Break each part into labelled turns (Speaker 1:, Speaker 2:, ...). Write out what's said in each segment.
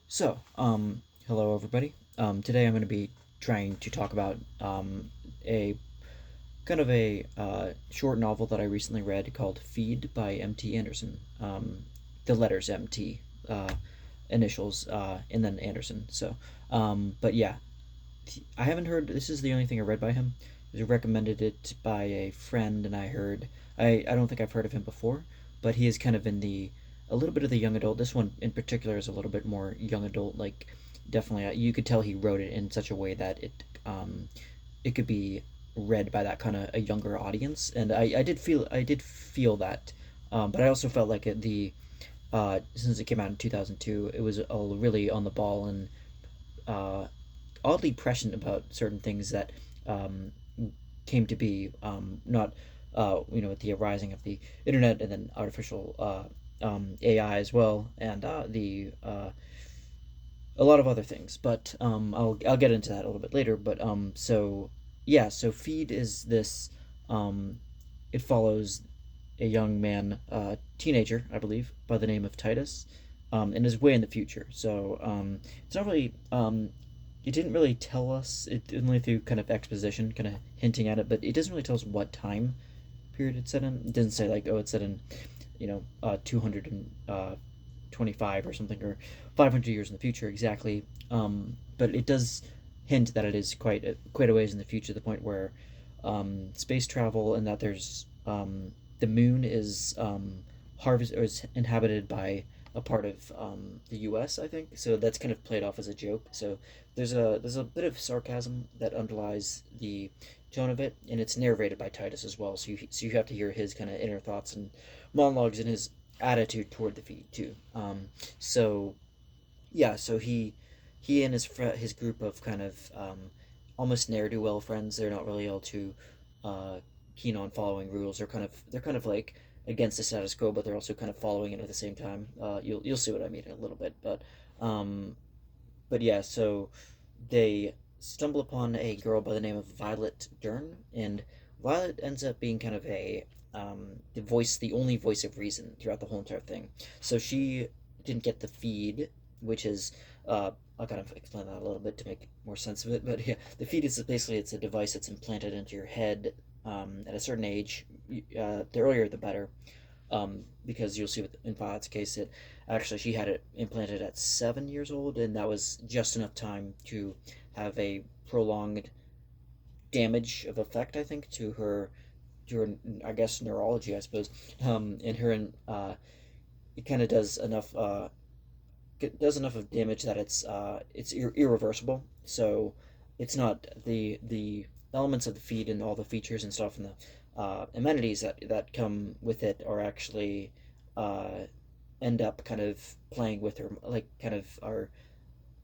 Speaker 1: So, hello everybody. Today I'm going to be trying to talk about a kind of a short novel that I recently read called Feed by M.T. Anderson. The letters M.T. Initials, and then Anderson. But yeah, I haven't heard. This is the only thing I read by him. He recommended it by a friend, and I heard. I don't think I've heard of him before, but he is kind of in the a little bit of the young adult. This one in particular is a little bit more young adult. Like definitely, you could tell he wrote it in such a way that it could be read by that kind of a younger audience, and I did feel that, but I also felt like since it came out in 2002, it was all really on the ball and uh, oddly prescient about certain things that um, came to be, not with the arising of the internet and then artificial AI as well, and the a lot of other things. But I'll get into that a little bit later. But so yeah, so Feed is this. Um, it follows a young man, teenager, I believe, by the name of Titus, and is way in the future. So it's not really. It didn't really tell us. It only through kind of exposition, kind of hinting at it, but it doesn't really tell us what time period it's set in. It doesn't say like, oh, it's set in, 225 or something, or 500 years in the future exactly. But it does hint that it is quite a ways in the future, to the point where space travel, and that there's the moon is harvest or is inhabited by a part of the U.S. I think so. That's kind of played off as a joke. So there's a bit of sarcasm that underlies the tone of it, and it's narrated by Titus as well. So you have to hear his kind of inner thoughts and monologues and his attitude toward the feed too. So yeah, so he and his group of kind of almost ne'er do well friends. They're not really all too uh, keen on following rules. They're kind of like against the status quo, but they're also kind of following it at the same time. You'll see what I mean in a little bit, um, but yeah, so they stumble upon a girl by the name of Violet Dern, and Violet ends up being kind of the only voice of reason throughout the whole entire thing. So she didn't get the feed, which is I'll kind of explain that a little bit to make more sense of it. But yeah, the feed is basically it's a device that's implanted into your head at a certain age. The earlier the better, because you'll see with in Violet's case, it actually she had it implanted at 7 years old, and that was just enough time to have a prolonged damage of effect, I think, to her I guess neurology, I suppose. In her and it kind of does enough of damage that it's irreversible. So it's not the elements of the feed and all the features and stuff and the amenities that come with it are actually uh, end up kind of playing with her, like kind of are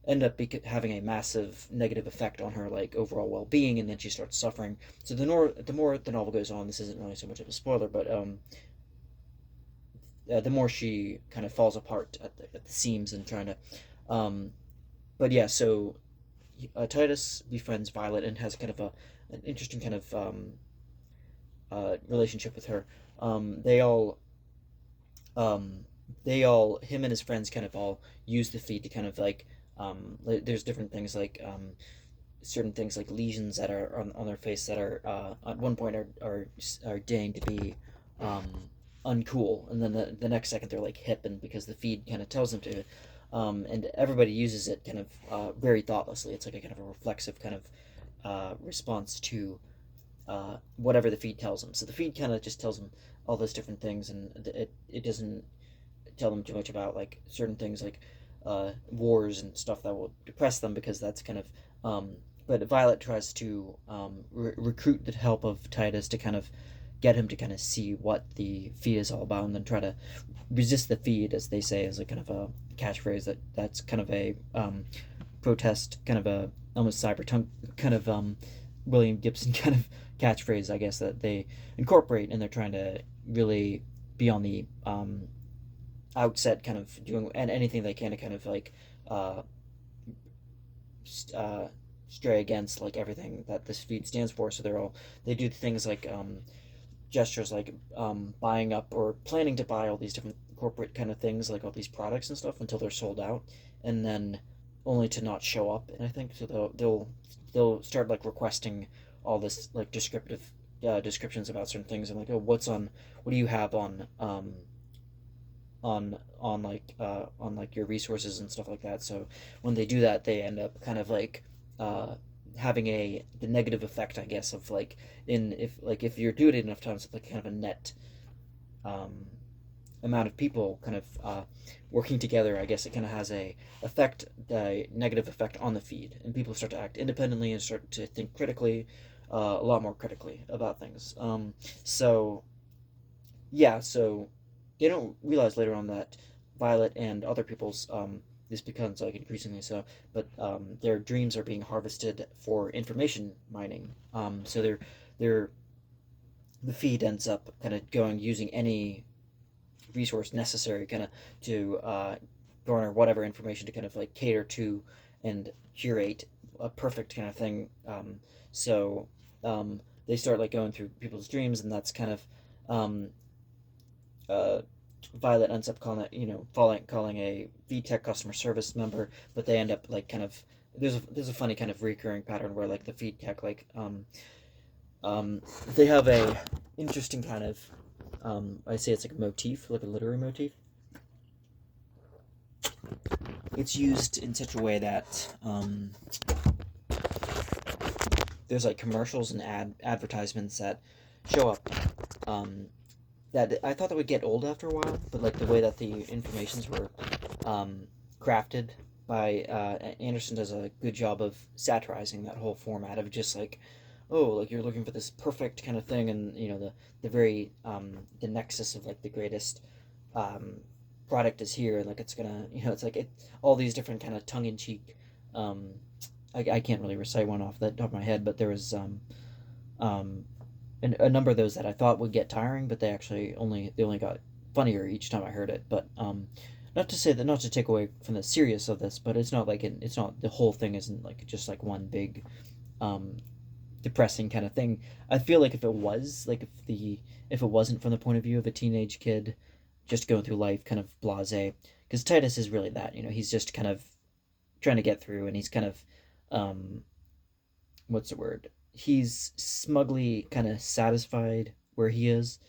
Speaker 1: end up having a massive negative effect on her like overall well-being, and then she starts suffering. So the more the novel goes on, this isn't really so much of a spoiler, but the more she kind of falls apart at the seams and trying to um, but yeah, so Titus befriends Violet and has kind of an interesting kind of relationship with her. They all him and his friends kind of all use the feed to kind of like there's different things like certain things like lesions that are on their face that are at one point are deigned to be um, uncool, and then the next second they're like hip, and because the feed kind of tells them to, and everybody uses it kind of very thoughtlessly. It's like a kind of a reflexive kind of response to whatever the feed tells them. So the feed kind of just tells them all those different things, and it doesn't tell them too much about like certain things like wars and stuff that will depress them, because that's kind of but Violet tries to recruit the help of Titus to kind of get him to kind of see what the feed is all about, and then try to resist the feed, as they say, as a kind of a catchphrase that's kind of a protest, kind of a almost cyberpunk kind of William Gibson kind of catchphrase, I guess, that they incorporate, and they're trying to really be on the outset, kind of doing and anything they can to kind of like uh, uh, stray against like everything that this feed stands for. So they do things like gestures like buying up or planning to buy all these different corporate kind of things, like all these products and stuff, until they're sold out, and then only to not show up. And I think so they'll start like requesting all this like descriptions about certain things, and like, oh, what do you have on like your resources and stuff like that. So when they do that, they end up kind of like uh having a the negative effect, I guess, of like, in if you're doing it enough times, like kind of a net um amount of people kind of working together, I guess it kind of has a negative effect on the feed, and people start to act independently and start to think critically, a lot more critically about things. So yeah, so they don't realize later on that Violet and other people's this becomes like increasingly so, but their dreams are being harvested for information mining. So they're the feed ends up kind of going using any resource necessary kind of to garner whatever information to kind of like cater to and curate a perfect kind of thing. So they start like going through people's dreams, and that's kind of um, uh, Violet ends up calling it, calling a VTech customer service member, but they end up like kind of there's a funny kind of recurring pattern where like the feed tech like they have a interesting kind of I say it's like a motif, like a literary motif. It's used in such a way that there's like commercials and advertisements that show up, um, that I thought that would get old after a while, but like the way that the informations were crafted by Anderson does a good job of satirizing that whole format of just like, oh, like you're looking for this perfect kind of thing, and the very the nexus of like the greatest um, product is here, and like it's gonna, it's like all these different kind of tongue in cheek. Um, I can't really recite one off the top of my head, but there was um, a number of those that I thought would get tiring, but they only got funnier each time I heard it. But not to say that, not to take away from the serious of this, but it's not like it's not, the whole thing isn't like just like one big um, depressing kind of thing. I feel like if it was like if it wasn't from the point of view of a teenage kid just going through life kind of blasé, because Titus is really that, he's just kind of trying to get through, and he's kind of um what's the word, he's smugly kind of satisfied where he is.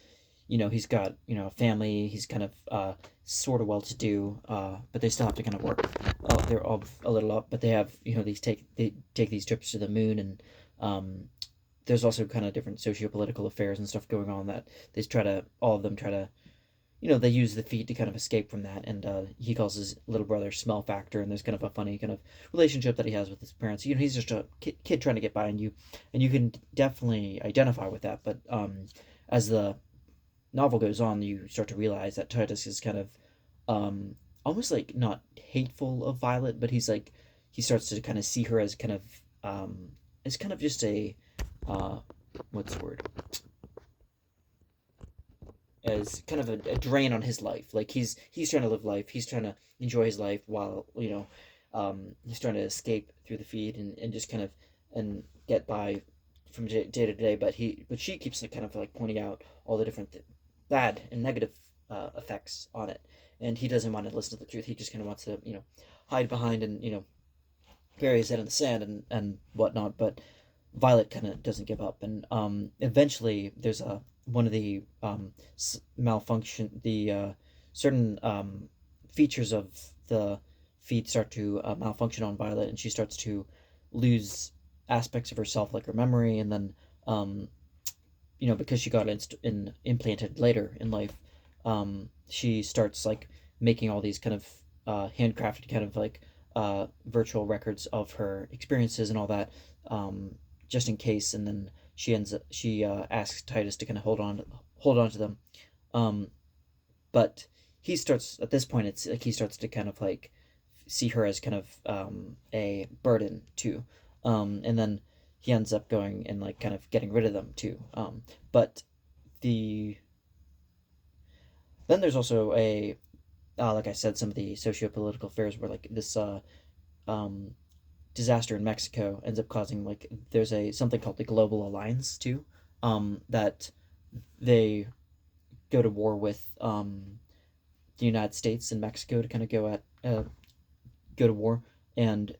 Speaker 1: He's got a family, he's kind of sort of well to do, but they still have to kind of work. They're all a little up, but they have, they take these trips to the moon, and there's also kind of different socio-political affairs and stuff going on that all of them try to, they use the feet to kind of escape from that. And he calls his little brother Smell Factor, and there's kind of a funny kind of relationship that he has with his parents. He's just a kid trying to get by, and you can definitely identify with that. But as the novel goes on, you start to realize that Titus is kind of um, almost like not hateful of Violet, but he starts to kind of see her as kind of as kind of just a uh, what's the word, as kind of a drain on his life. Like he's trying to live life. He's trying to enjoy his life while he's trying to escape through the feed, and just kind of and get by from day to day. But she keeps like kind of like pointing out all the different bad and negative effects on it, and he doesn't want to listen to the truth. He just kind of wants to hide behind, and bury his head in the sand and whatnot. But Violet kind of doesn't give up, and eventually there's a one of the malfunction, the certain features of the feed start to malfunction on Violet, and she starts to lose aspects of herself, like her memory, and then because she got implanted later in life, she starts like making all these kind of handcrafted kind of like virtual records of her experiences and all that, just in case. And then she asks Titus to kind of hold on to them, um, but he starts at this point. It's like he starts to kind of like see her as kind of a burden too, and then he ends up going and like kind of getting rid of them too. But the then there's also a like I said, some of the socio-political affairs where like this um, disaster in Mexico ends up causing, like, there's a something called the Global Alliance too, that they go to war with the United States and Mexico to kind of go to war. And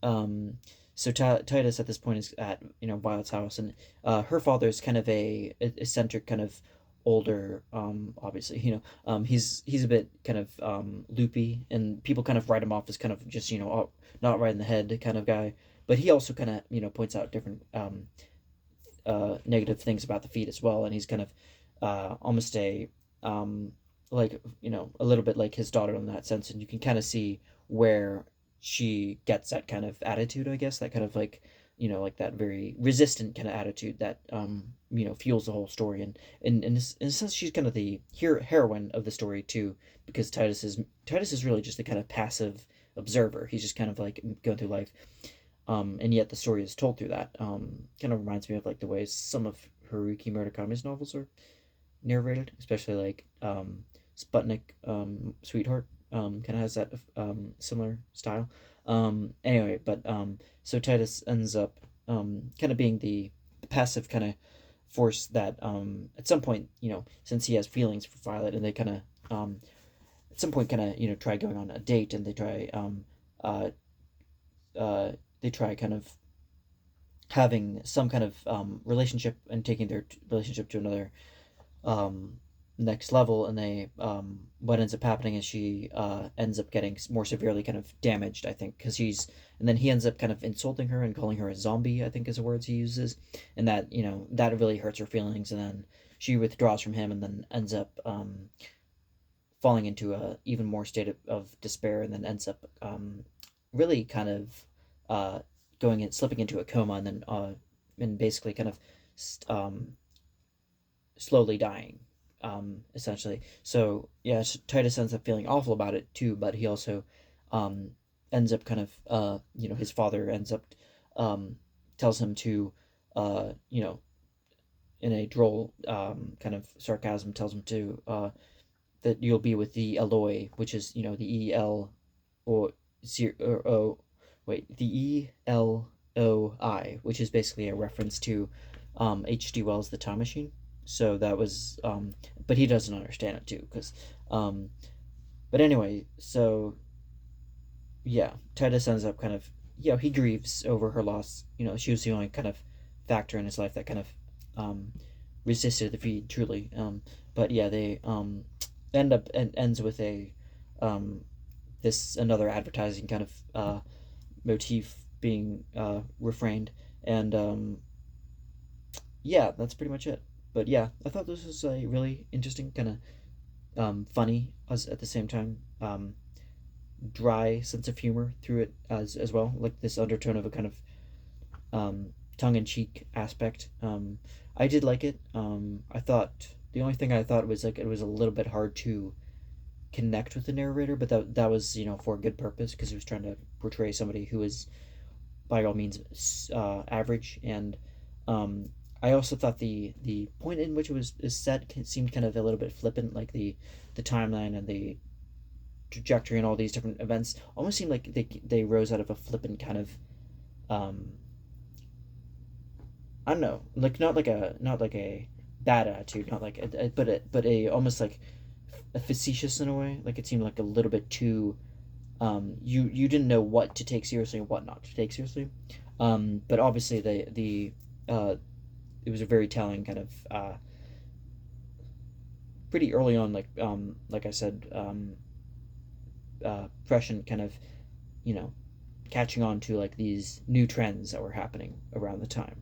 Speaker 1: um, so Titus at this point is at Violet's house, and her father is kind of a eccentric kind of older, obviously, he's a bit kind of loopy, and people kind of write him off as kind of just not right in the head kind of guy. But he also kind of points out different negative things about the feat as well, and he's kind of almost a like a little bit like his daughter in that sense, and you can kind of see where she gets that kind of attitude, I guess, that kind of like like that very resistant kind of attitude that fuels the whole story. And in a sense she's kind of the heroine of the story too, because Titus is really just a kind of passive observer. He's just kind of like going through life, and yet the story is told through that. Kind of reminds me of like the way some of Haruki Murakami's novels are narrated, especially like Sputnik, Sweetheart, kind of has that similar style. Anyway, but so Titus ends up kind of being the passive kind of force that at some point, since he has feelings for Violet, and they kind of at some point kind of try going on a date, and uh, they try kind of having some kind of relationship and taking their relationship to another um, next level. And they what ends up happening is she ends up getting more severely kind of damaged, I think, because and then he ends up kind of insulting her and calling her a zombie, I think is the words he uses, and that that really hurts her feelings. And then she withdraws from him, and then ends up falling into a even more state of despair, and then ends up really kind of uh, slipping into a coma, and then and basically kind of um, slowly dying, essentially. So yeah, Titus ends up feeling awful about it too, but he also um, ends up kind of his father ends up um, tells him to in a droll kind of sarcasm, tells him to that you'll be with the Eloi, which is the EL or O, wait, the ELOI, which is basically a reference to H.G. Wells' The Time Machine. So that was but he doesn't understand it too, because um but anyway, so yeah, Titus ends up kind of he grieves over her loss. She was the only kind of factor in his life that kind of um resisted the feed truly. But yeah, they end up and ends with a um this another advertising kind of motif being refrained. And yeah, that's pretty much it. But yeah, I thought this was a really interesting kind of funny, as at the same time dry sense of humor through it as well, like this undertone of a kind of tongue-in-cheek aspect. I did like it. I thought the only thing I thought was like it was a little bit hard to connect with the narrator, but that was for a good purpose, because he was trying to portray somebody who is by all means average. And I also thought the point in which it was is set seemed kind of a little bit flippant, like the timeline and the trajectory and all these different events almost seemed like they rose out of a flippant kind of um, I don't know, like not like a bad attitude, not like but a almost like a facetious in a way. Like it seemed like a little bit too you didn't know what to take seriously and what not to take seriously. But obviously the it was a very telling kind of pretty early on, like I said, prescient kind of you know catching on to like these new trends that were happening around the time,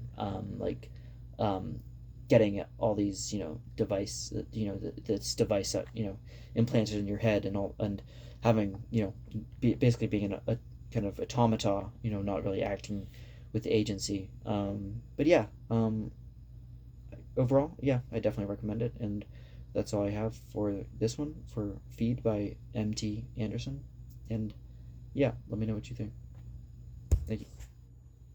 Speaker 1: like um, getting all these device this device that implanted in your head and all, and having basically being a kind of automata, not really acting with agency. But yeah, overall, yeah, I definitely recommend it. And that's all I have for this one, for Feed by MT Anderson. And yeah, let me know what you think. Thank you.